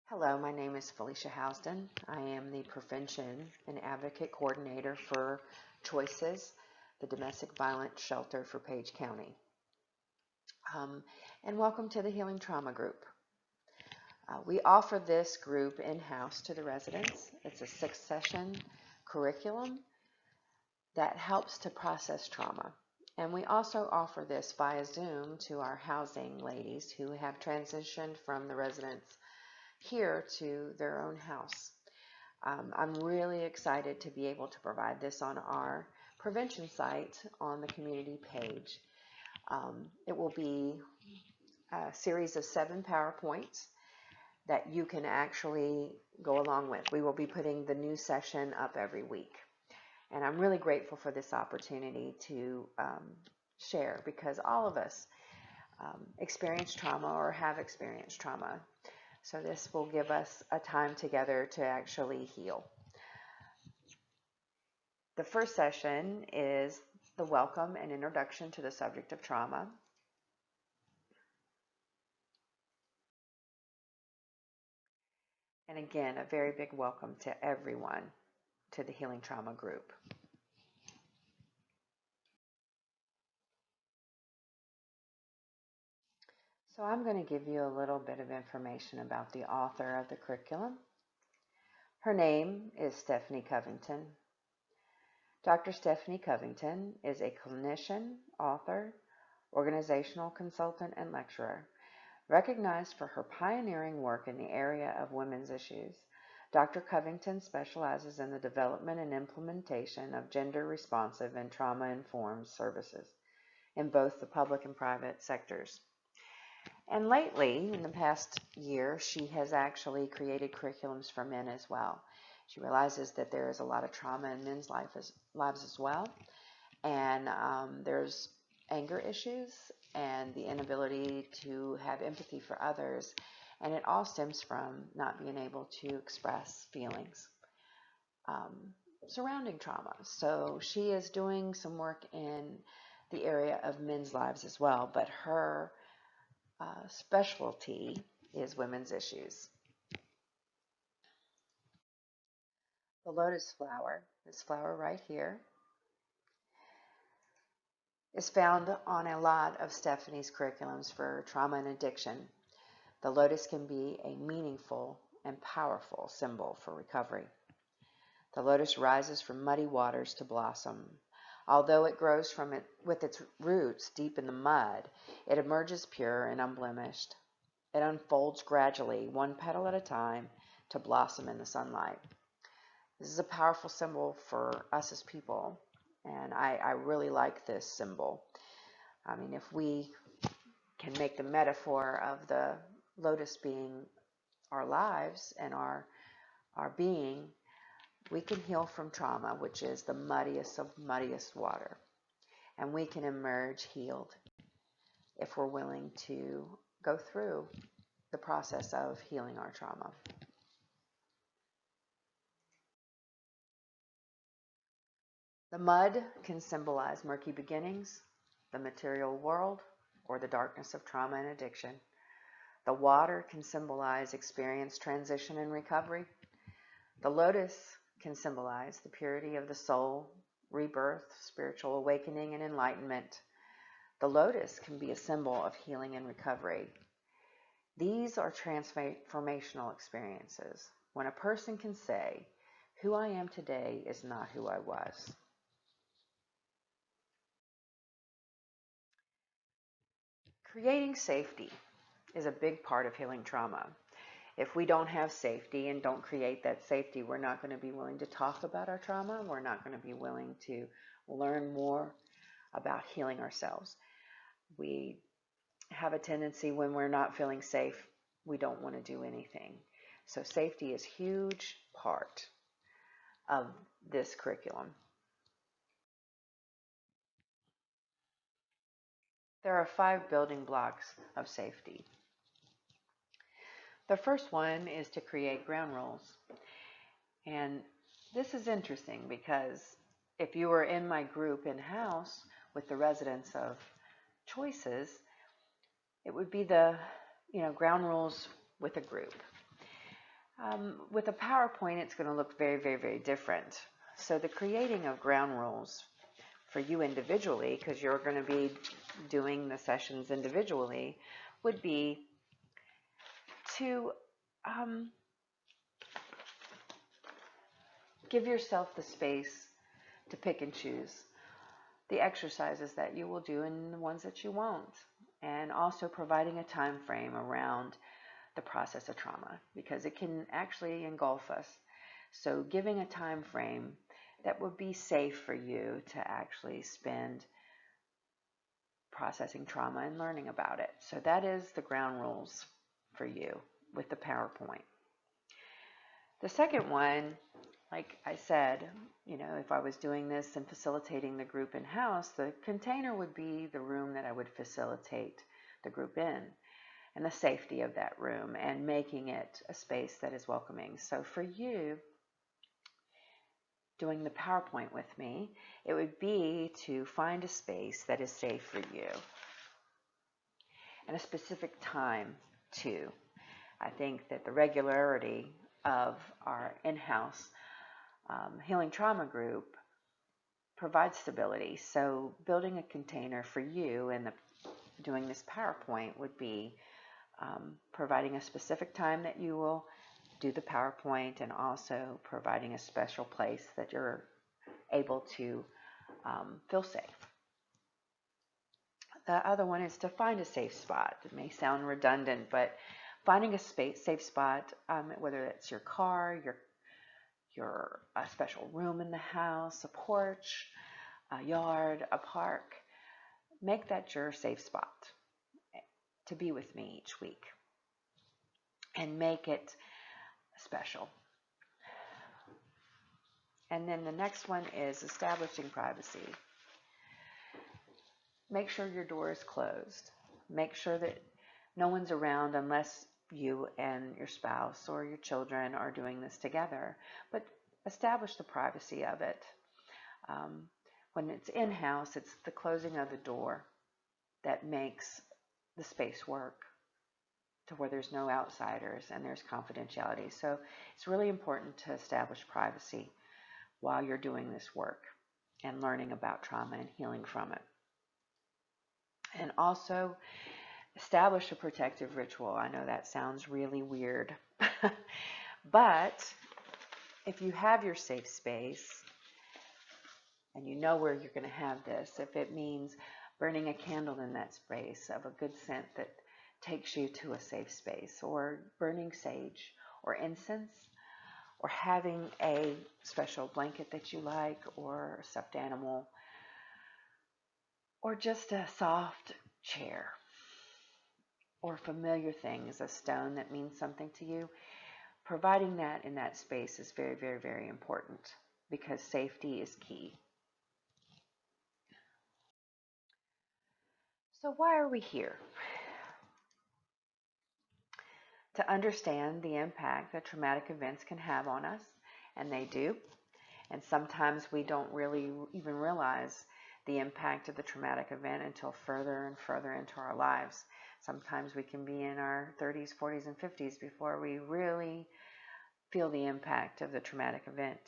Hello, my name is Felicia Housden. I am the Prevention and Advocate Coordinator for Choices, the Domestic Violence Shelter for Page County. And welcome to the Healing Trauma Group. We offer this group in-house to the residents. It's a 6-session curriculum that helps to process trauma. And we also offer this via Zoom to our housing ladies who have transitioned from the residents here to their own house. I'm really excited to be able to provide this on our prevention site on the community page. It will be a series of 7 PowerPoints that you can actually go along with. We will be putting the new session up every week. And I'm really grateful for this opportunity to share, because all of us experience trauma or have experienced trauma. So this will give us a time together to actually heal. The first session is the welcome and introduction to the subject of trauma. And again, a very big welcome to everyone to the Healing Trauma Group. So I'm going to give you a little bit of information about the author of the curriculum. Her name is Stephanie Covington. Dr. Stephanie Covington is a clinician, author, organizational consultant, and lecturer. Recognized for her pioneering work in the area of women's issues, Dr. Covington specializes in the development and implementation of gender-responsive and trauma-informed services in both the public and private sectors. And lately, in the past year, she has actually created curriculums for men as well. She realizes that there is a lot of trauma in men's lives as well, and there's anger issues and the inability to have empathy for others, and it all stems from not being able to express feelings surrounding trauma. So she is doing some work in the area of men's lives as well, but her specialty is women's issues. The lotus flower, this flower right here, is found on a lot of Stephanie's curriculums for trauma and addiction. The lotus can be a meaningful and powerful symbol for recovery. The lotus rises from muddy waters to blossom. Although it grows from it with its roots deep in the mud, it emerges pure and unblemished. It unfolds gradually, one petal at a time, to blossom in the sunlight. This is a powerful symbol for us as people, and I really like this symbol. I mean, if we can make the metaphor of the lotus being our lives and our being, we can heal from trauma, which is the muddiest of muddiest water. And we can emerge healed if we're willing to go through the process of healing our trauma. The mud can symbolize murky beginnings, the material world, or the darkness of trauma and addiction. The water can symbolize experience, transition, and recovery. The lotus can symbolize the purity of the soul, rebirth, spiritual awakening, and enlightenment. The lotus can be a symbol of healing and recovery. These are transformational experiences when a person can say, "Who I am today is not who I was." Creating safety is a big part of healing trauma. If we don't have safety and don't create that safety, we're not going to be willing to talk about our trauma. We're not going to be willing to learn more about healing ourselves. We have a tendency, when we're not feeling safe, we don't want to do anything. So safety is a huge part of this curriculum. There are 5 building blocks of safety. The first one is to create ground rules. And this is interesting because if you were in my group in-house with the residents of Choices, it would be the ground rules with a group. With a PowerPoint, it's going to look very, very, very different. So the creating of ground rules for you individually, because you're going to be doing the sessions individually, would be to give yourself the space to pick and choose the exercises that you will do and the ones that you won't. And also providing a time frame around the process of trauma, because it can actually engulf us. So giving a time frame that would be safe for you to actually spend processing trauma and learning about it. So that is the ground rules for you with the PowerPoint. The second one, like I said, if I was doing this and facilitating the group in-house, the container would be the room that I would facilitate the group in, and the safety of that room, and making it a space that is welcoming. So for you, doing the PowerPoint with me, it would be to find a space that is safe for you, and a specific time too. I think that the regularity of our in-house healing trauma group provides stability. So building a container for you and doing this PowerPoint would be providing a specific time that you will do the PowerPoint, and also providing a special place that you're able to feel safe. The other one is to find a safe spot. It may sound redundant, but finding a safe spot, whether it's your car, your special room in the house, a porch, a yard, a park, make that your safe spot to be with me each week, and make it special. And then the next one is establishing privacy. Make sure your door is closed. Make sure that no one's around unless you and your spouse or your children are doing this together. But establish the privacy of it. When it's in-house, it's the closing of the door that makes the space work, to where there's no outsiders and there's confidentiality. So it's really important to establish privacy while you're doing this work and learning about trauma and healing from it. And also establish a protective ritual. I know that sounds really weird, but if you have your safe space and you know where you're going to have this, if it means burning a candle in that space of a good scent that takes you to a safe space, or burning sage or incense, or having a special blanket that you like, or a stuffed animal, or just a soft chair, or familiar things, a stone that means something to you, providing that in that space is very, very, very important, because safety is key. So why are we here? To understand the impact that traumatic events can have on us, and they do. And sometimes we don't really even realize the impact of the traumatic event until further and further into our lives. Sometimes we can be in our 30s, 40s, and 50s before we really feel the impact of the traumatic event.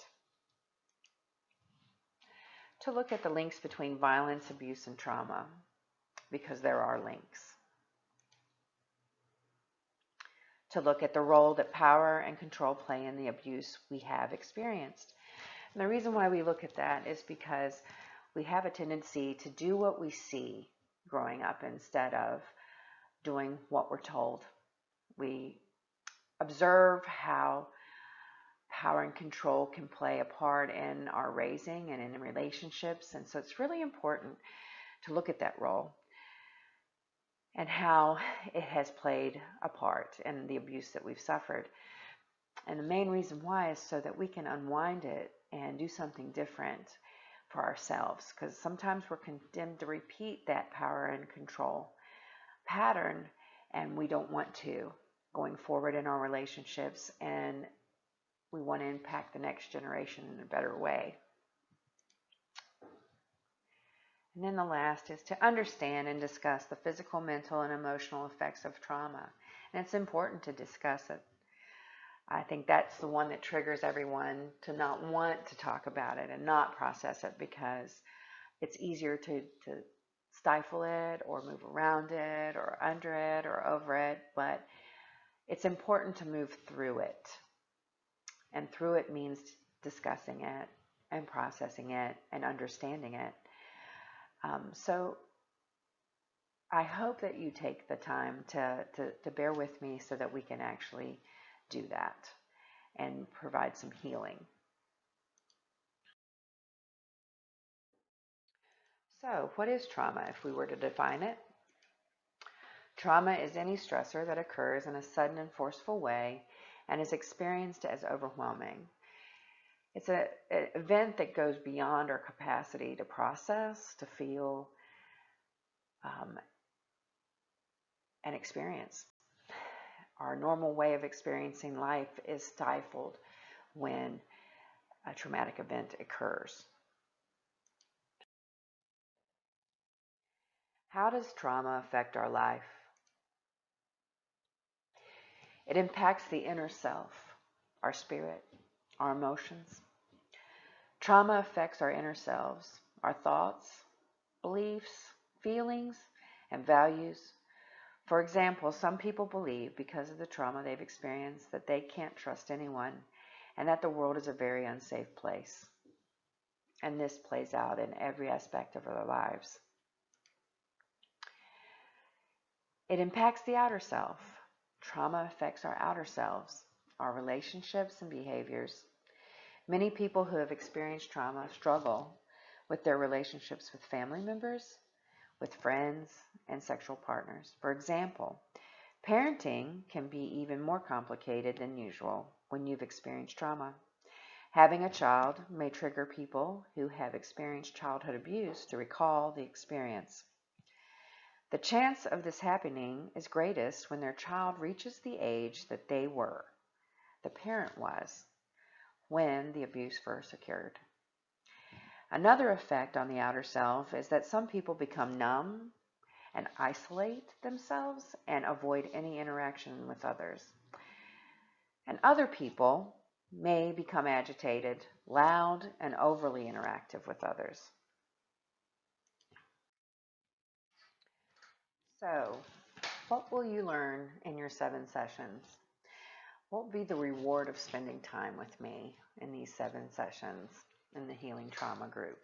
To look at the links between violence, abuse, and trauma, because there are links. To look at the role that power and control play in the abuse we have experienced. And the reason why we look at that is because we have a tendency to do what we see growing up instead of doing what we're told. We observe how power and control can play a part in our raising and in relationships. And so it's really important to look at that role and how it has played a part in the abuse that we've suffered. And the main reason why is so that we can unwind it and do something different for ourselves, because sometimes we're condemned to repeat that power and control pattern, and we don't want to going forward in our relationships, and we want to impact the next generation in a better way. And then the last is to understand and discuss the physical, mental, and emotional effects of trauma. And it's important to discuss it. I think that's the one that triggers everyone to not want to talk about it and not process it, because it's easier to stifle it or move around it or under it or over it. But it's important to move through it. And through it means discussing it and processing it and understanding it. So I hope that you take the time to bear with me so that we can actually do that and provide some healing. So, what is trauma if we were to define it? Trauma is any stressor that occurs in a sudden and forceful way and is experienced as overwhelming. It's an event that goes beyond our capacity to process, to feel, and experience. Our normal way of experiencing life is stifled when a traumatic event occurs. How does trauma affect our life? It impacts the inner self, our spirit, our emotions. Trauma affects our inner selves, our thoughts, beliefs, feelings, and values. For example, some people believe because of the trauma they've experienced that they can't trust anyone and that the world is a very unsafe place. And this plays out in every aspect of our lives. It impacts the outer self. Trauma affects our outer selves, our relationships and behaviors. Many people who have experienced trauma struggle with their relationships with family members, with friends, and sexual partners. For example, parenting can be even more complicated than usual when you've experienced trauma. Having a child may trigger people who have experienced childhood abuse to recall the experience. The chance of this happening is greatest when their child reaches the age that they were, the parent was, when the abuse first occurred. Another effect on the outer self is that some people become numb and isolate themselves and avoid any interaction with others. And other people may become agitated, loud, and overly interactive with others. So, what will you learn in your 7 sessions? What will be the reward of spending time with me in these 7 sessions in the Healing Trauma group?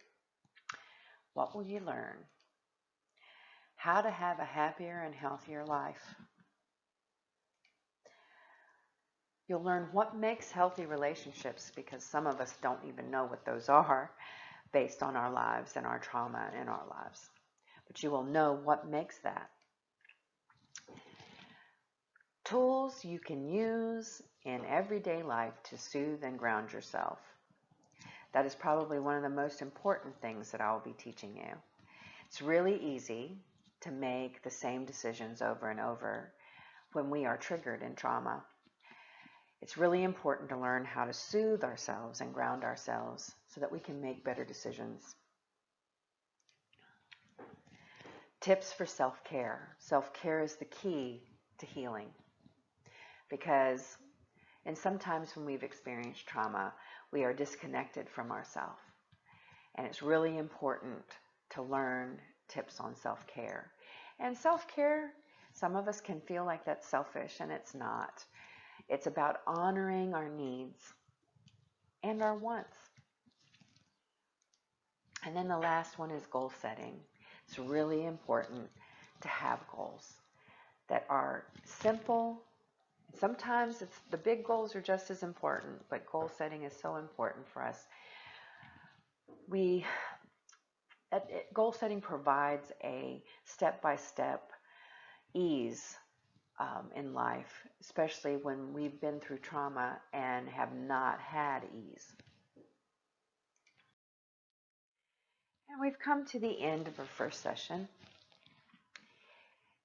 What will you learn? How to have a happier and healthier life. You'll learn what makes healthy relationships, because some of us don't even know what those are based on our lives and our trauma in our lives. But you will know what makes that. Tools you can use in everyday life to soothe and ground yourself. That is probably one of the most important things that I will be teaching you. It's really easy to make the same decisions over and over when we are triggered in trauma. It's really important to learn how to soothe ourselves and ground ourselves so that we can make better decisions. Tips for self-care. Self-care is the key to healing, because sometimes when we've experienced trauma, we are disconnected from ourselves. And it's really important to learn tips on self-care. And self-care, some of us can feel like that's selfish, and it's not. It's about honoring our needs and our wants. And then the last one is goal setting. It's really important to have goals that are simple. Sometimes the big goals are just as important, but goal setting is so important for us. Goal setting provides a step-by-step ease in life, especially when we've been through trauma and have not had ease. And we've come to the end of our first session.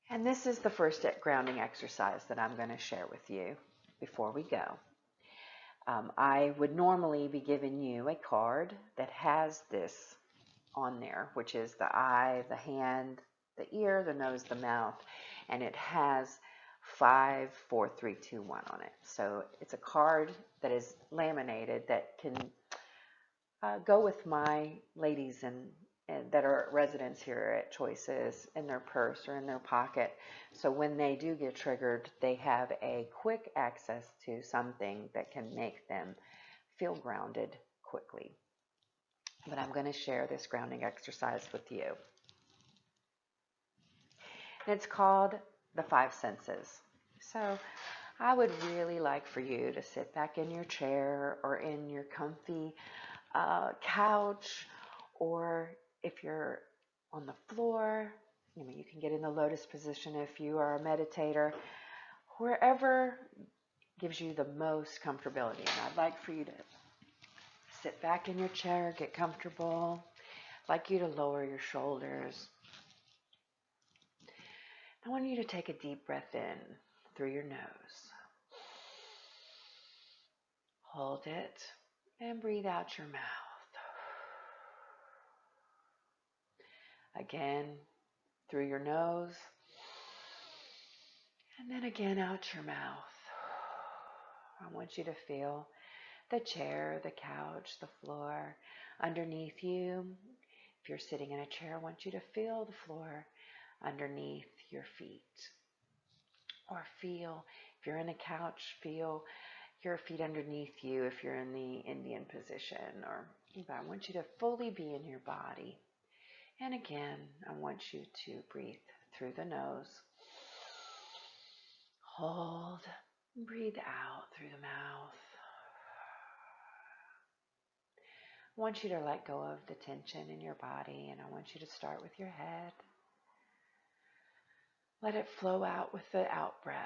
And this is the first grounding exercise that I'm going to share with you before we go. I would normally be giving you a card that has this on there, which is the eye, the hand, the ear, the nose, the mouth, and it has 5, 4, 3, 2, 1 on it. So it's a card that is laminated that can go with my ladies and that are residents here at Choices in their purse or in their pocket. So when they do get triggered, they have a quick access to something that can make them feel grounded quickly. But I'm going to share this grounding exercise with you. And it's called the 5 senses. So I would really like for you to sit back in your chair or in your comfy couch, or if you're on the floor, you can get in the lotus position if you are a meditator, wherever gives you the most comfortability. And I'd like for you to sit back in your chair, get comfortable. I'd like you to lower your shoulders. I want you to take a deep breath in through your nose. Hold it and breathe out your mouth. Again, through your nose, and then again out your mouth. I want you to feel the chair, the couch, the floor underneath you. If you're sitting in a chair, I want you to feel the floor underneath your feet. Or feel, if you're in a couch, feel your feet underneath you if you're in the Indian position. Or I want you to fully be in your body. And again, I want you to breathe through the nose. Hold, breathe out through the mouth. I want you to let go of the tension in your body, and I want you to start with your head. Let it flow out with the out breath.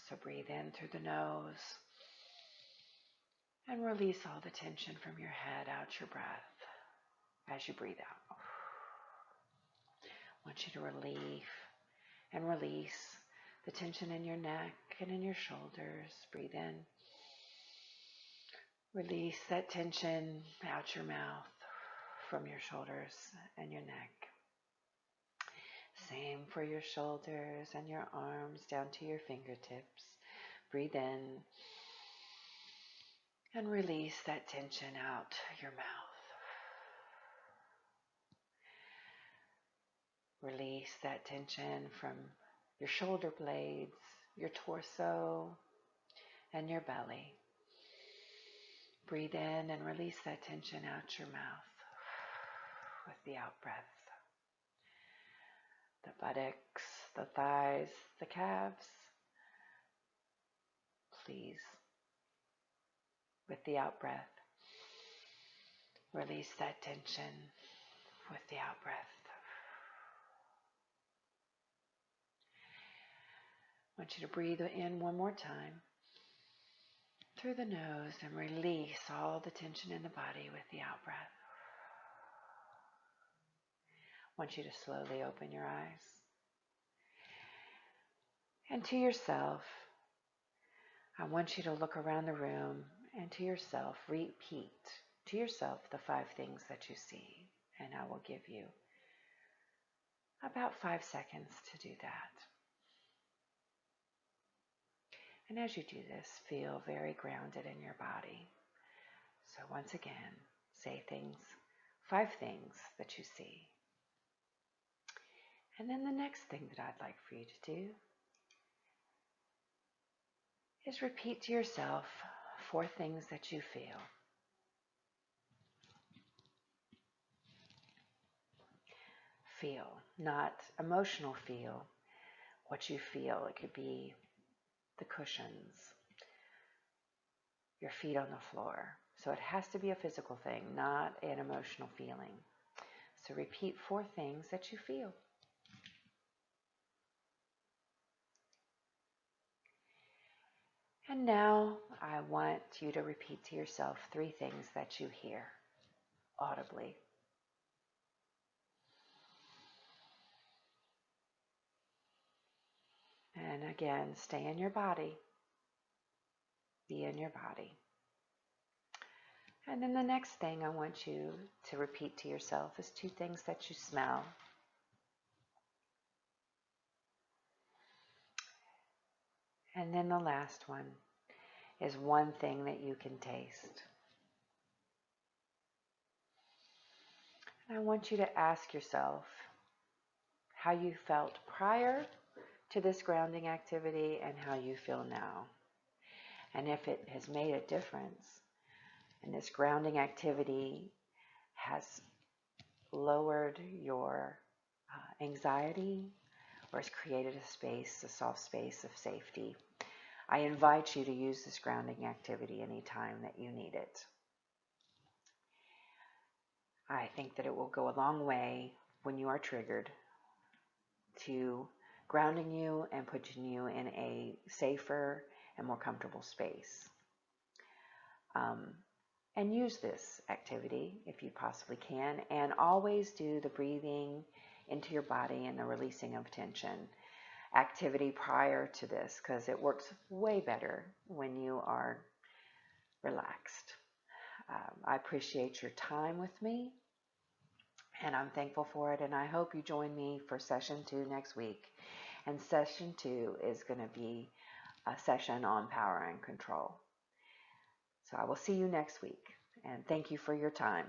So breathe in through the nose and release all the tension from your head out your breath as you breathe out. I want you to relieve and release the tension in your neck and in your shoulders. Breathe in. Release that tension out your mouth from your shoulders and your neck. Same for your shoulders and your arms down to your fingertips. Breathe in and release that tension out your mouth. Release that tension from your shoulder blades, your torso, and your belly. Breathe in and release that tension out your mouth with the out breath. The buttocks, the thighs, the calves. Please, with the out breath, release that tension with the out breath. I want you to breathe in one more time through the nose and release all the tension in the body with the out breath. I want you to slowly open your eyes. And to yourself, I want you to look around the room and to yourself, repeat to yourself the 5 things that you see. And I will give you about 5 seconds to do that. And as you do this, feel very grounded in your body. So once again, say 5 things that you see. And then the next thing that I'd like for you to do is repeat to yourself 4 things that you feel. Feel, not emotional feel, what you feel. It could be the cushions, your feet on the floor. So it has to be a physical thing, not an emotional feeling. So repeat 4 things that you feel. And now I want you to repeat to yourself 3 things that you hear audibly. And again, stay in your body. Be in your body. And then the next thing I want you to repeat to yourself is 2 things that you smell. And then the last one is one thing that you can taste. And I want you to ask yourself how you felt prior to this grounding activity and how you feel now. And if it has made a difference, and this grounding activity has lowered your anxiety or has created a space, a soft space of safety, I invite you to use this grounding activity anytime that you need it. I think that it will go a long way when you are triggered to grounding you and putting you in a safer and more comfortable space. And use this activity if you possibly can, and always do the breathing into your body and the releasing of tension activity prior to this, because it works way better when you are relaxed. I appreciate your time with me, and I'm thankful for it, and I hope you join me for session 2 next week. And session 2 is going to be a session on power and control. So I will see you next week, and thank you for your time.